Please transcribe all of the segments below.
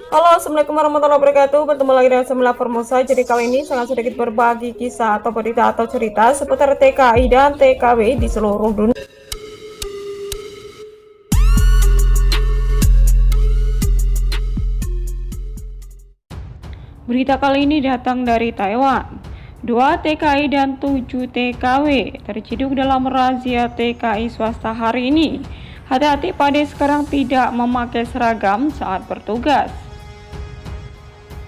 Halo, assalamualaikum warahmatullahi wabarakatuh. Bertemu lagi dengan Semila Formosa. Jadi kali ini sangat sedikit berbagi kisah atau berita atau cerita seputar TKI dan TKW di seluruh dunia. Berita kali ini datang dari Taiwan. 2 TKI dan 7 TKW terciduk dalam razia TKI swasta hari ini. Hati-hati Pade sekarang tidak memakai seragam saat bertugas.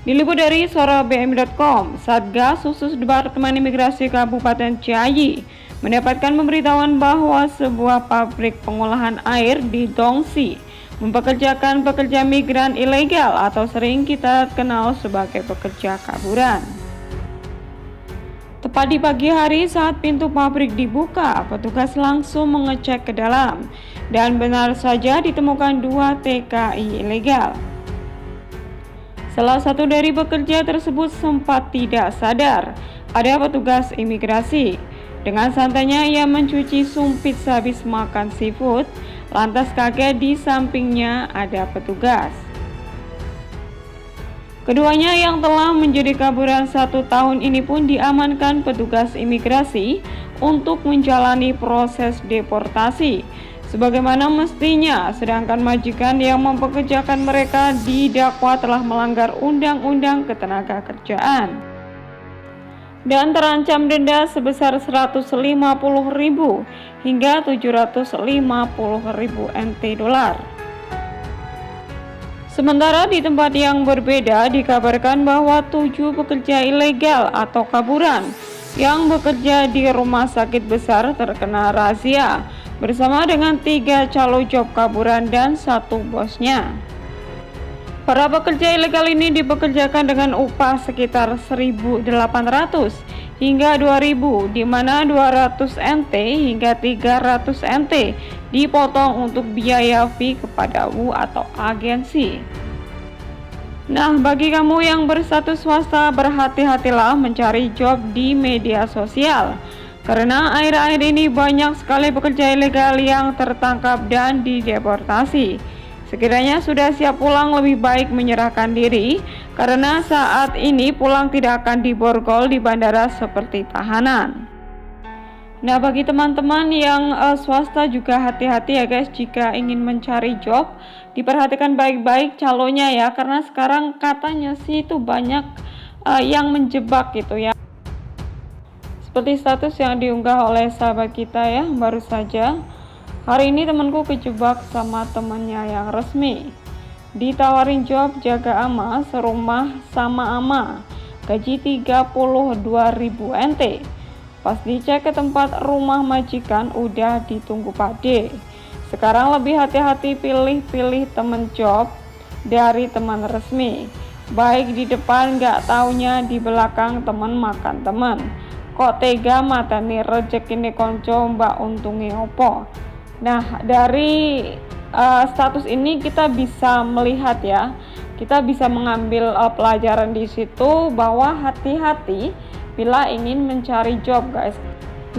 Diliput dari sorabm.com, Satgas Khusus Departemen Imigrasi Kabupaten Ciayi mendapatkan pemberitahuan bahwa sebuah pabrik pengolahan air di Dongsi mempekerjakan pekerja migran ilegal atau sering kita kenal sebagai pekerja kaburan. Tepat di pagi hari saat pintu pabrik dibuka, petugas langsung mengecek ke dalam dan benar saja ditemukan 2 TKI ilegal. Salah satu dari pekerja tersebut sempat tidak sadar ada petugas imigrasi. Dengan santainya ia mencuci sumpit sehabis makan seafood, lantas kaget di sampingnya ada petugas. Keduanya yang telah menjadi kaburan 1 tahun ini pun diamankan petugas imigrasi untuk menjalani proses deportasi sebagaimana mestinya, sedangkan majikan yang mempekerjakan mereka didakwa telah melanggar Undang-Undang Ketenagakerjaan dan terancam denda sebesar 150.000 hingga 750.000 NT dolar. Sementara di tempat yang berbeda dikabarkan bahwa 7 pekerja ilegal atau kaburan yang bekerja di rumah sakit besar terkena razia bersama dengan 3 calo job kaburan dan 1 bosnya. Para pekerja ilegal ini dipekerjakan dengan upah sekitar 1.800 hingga 2.000, di mana 200 NT hingga 300 NT dipotong untuk biaya fee kepada WU atau agensi. Nah, bagi kamu yang berstatus swasta, berhati-hatilah mencari job di media sosial. Karena akhir-akhir ini banyak sekali pekerja ilegal yang tertangkap dan dideportasi. Sekiranya sudah siap pulang, lebih baik menyerahkan diri, karena saat ini pulang tidak akan diborgol di bandara seperti tahanan. Nah, bagi teman-teman yang swasta juga hati-hati ya guys, jika ingin mencari job, diperhatikan baik-baik calonnya ya, karena sekarang katanya sih itu banyak yang menjebak gitu ya. Seperti status yang diunggah oleh sahabat kita ya, baru saja. Hari ini temanku kejebak sama temannya yang resmi. Ditawarin job jaga ama serumah sama ama, gaji 32.000 NT. Pas dicek ke tempat rumah majikan udah ditunggu Pade. Sekarang lebih hati-hati, pilih-pilih temen job dari teman resmi. Baik di depan gak taunya di belakang temen makan temen. Kok tega matani rezeki ini konco mbak untungi opo. Nah, dari status ini kita bisa melihat ya, kita bisa mengambil pelajaran di situ bahwa hati-hati bila ingin mencari job guys.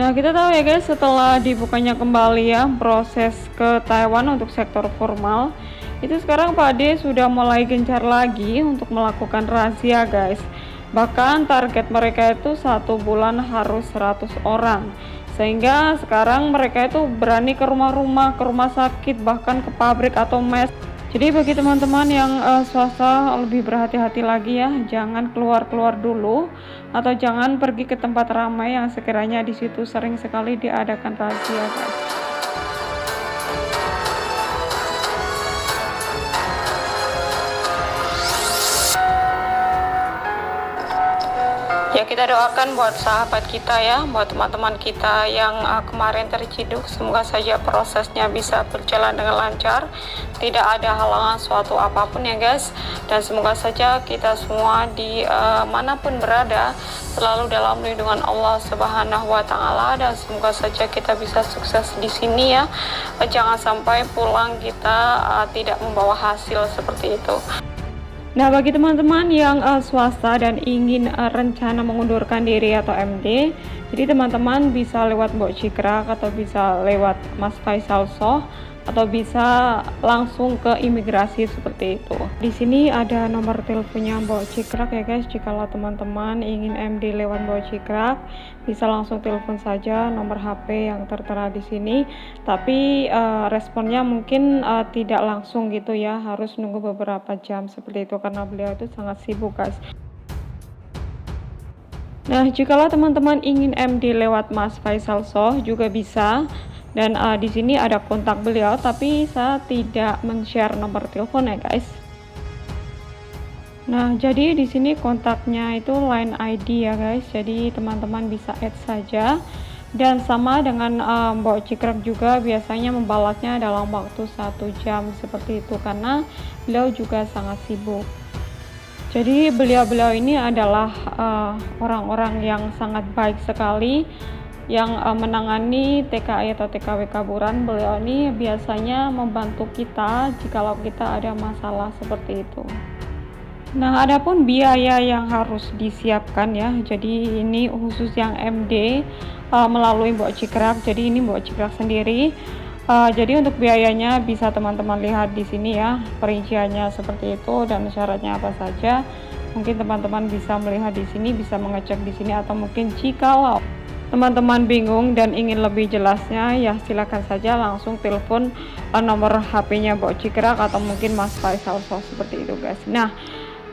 Nah, kita tahu ya guys, setelah dibukanya kembali ya proses ke Taiwan untuk sektor formal, itu sekarang Pade sudah mulai gencar lagi untuk melakukan razia guys. Bahkan target mereka itu 1 bulan harus 100 orang. Sehingga sekarang mereka itu berani ke rumah-rumah, ke rumah sakit, bahkan ke pabrik atau mes. Jadi bagi teman-teman yang swasta lebih berhati-hati lagi ya, jangan keluar-keluar dulu atau jangan pergi ke tempat ramai yang sekiranya di situ sering sekali diadakan razia guys. Ya, kita doakan buat sahabat kita ya, buat teman-teman kita yang kemarin terciduk, semoga saja prosesnya bisa berjalan dengan lancar, tidak ada halangan suatu apapun ya guys, dan semoga saja kita semua di manapun berada selalu dalam lindungan Allah Subhanahu wa Ta'ala, dan semoga saja kita bisa sukses di sini ya, jangan sampai pulang kita tidak membawa hasil seperti itu. Nah, bagi teman-teman yang swasta dan ingin rencana mengundurkan diri atau MD, jadi teman-teman bisa lewat Mbok Cikrak atau bisa lewat Mas Faisal Soh atau bisa langsung ke imigrasi seperti itu. Di sini ada nomor teleponnya Mbok Cikrak ya guys. Jikalau teman-teman ingin MD lewat Mbok Cikrak, bisa langsung telepon saja nomor HP yang tertera di sini. Tapi responnya mungkin tidak langsung gitu ya, harus nunggu beberapa jam seperti itu karena beliau itu sangat sibuk guys. Nah, jikalau teman-teman ingin MD lewat Mas Faisal Soh juga bisa. Dan di sini ada kontak beliau, tapi saya tidak men-share nomor telepon ya guys. Nah, jadi di sini kontaknya itu Line ID ya guys. Jadi teman-teman bisa add saja. Dan sama dengan Mbok Cikrak juga biasanya membalasnya dalam waktu 1 jam seperti itu karena beliau juga sangat sibuk. Jadi beliau-beliau ini adalah orang-orang yang sangat baik sekali yang menangani TKI atau TKW Kaburan. Beliau ini biasanya membantu kita jikalau kita ada masalah seperti itu. Nah, adapun biaya yang harus disiapkan ya. Jadi ini khusus yang MD melalui Mbok Cikrak. Jadi ini Mbok Cikrak sendiri. Jadi untuk biayanya bisa teman-teman lihat di sini ya, perinciannya seperti itu dan syaratnya apa saja. Mungkin teman-teman bisa melihat di sini, bisa mengecek di sini, atau mungkin jikalau teman-teman bingung dan ingin lebih jelasnya ya silakan saja langsung telepon nomor HP-nya Mbok Cikrak atau mungkin Mas Faisal Soh seperti itu guys. Nah,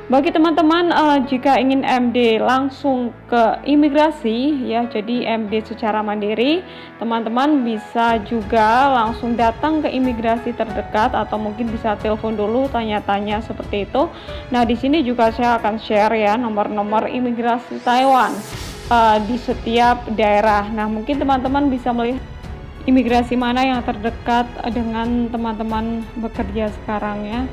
bagi teman-teman jika ingin MD langsung ke imigrasi ya, jadi MD secara mandiri, teman-teman bisa juga langsung datang ke imigrasi terdekat atau mungkin bisa telepon dulu tanya-tanya seperti itu. Nah, di sini juga saya akan share ya nomor-nomor imigrasi Taiwan di setiap daerah. Nah, mungkin teman-teman bisa melihat imigrasi mana yang terdekat dengan teman-teman bekerja sekarang ya.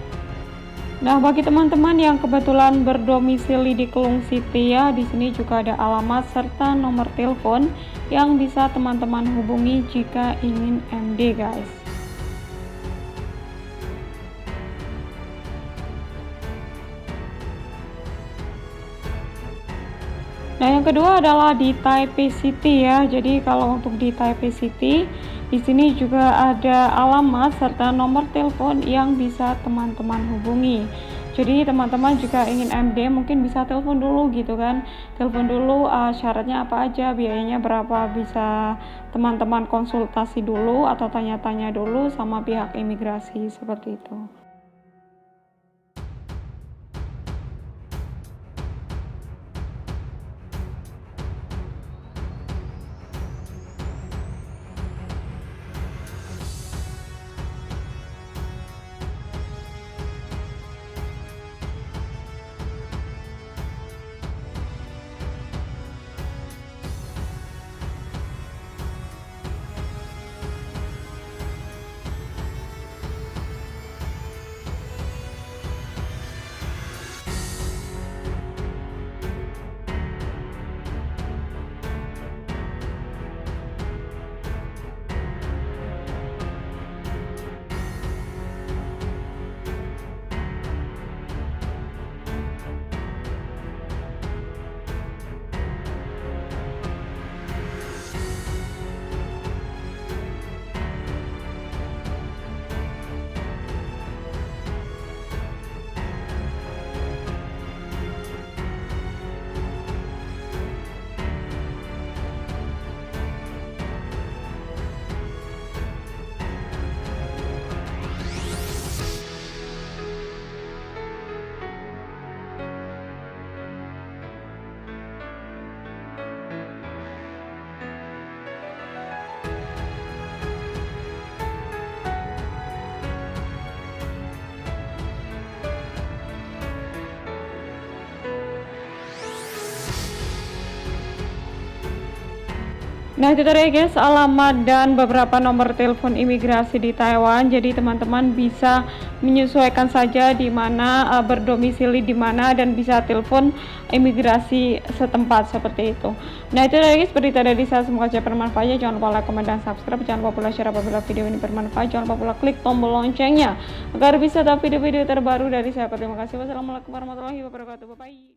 Nah, bagi teman-teman yang kebetulan berdomisili di Kelung City ya, di sini juga ada alamat serta nomor telepon yang bisa teman-teman hubungi jika ingin MD guys. Nah, yang kedua adalah di Taipei City ya. Jadi kalau untuk di Taipei City, di sini juga ada alamat serta nomor telepon yang bisa teman-teman hubungi. Jadi teman-teman jika ingin MD mungkin bisa telepon dulu gitu kan. Telepon dulu syaratnya apa aja, biayanya berapa, bisa teman-teman konsultasi dulu atau tanya-tanya dulu sama pihak imigrasi seperti itu. Nah, itu tadi guys alamat dan beberapa nomor telepon imigrasi di Taiwan. Jadi teman-teman bisa menyesuaikan saja di mana berdomisili di mana dan bisa telepon imigrasi setempat seperti itu. Nah, itu tadi guys berita dari saya, semoga bermanfaat. Jangan lupa like, komen, dan subscribe. Jangan lupa pula share apabila video ini bermanfaat. Jangan lupa pula klik tombol loncengnya agar bisa dapat video-video terbaru dari saya. Terima kasih. Wassalamualaikum warahmatullahi wabarakatuh. Bye bye.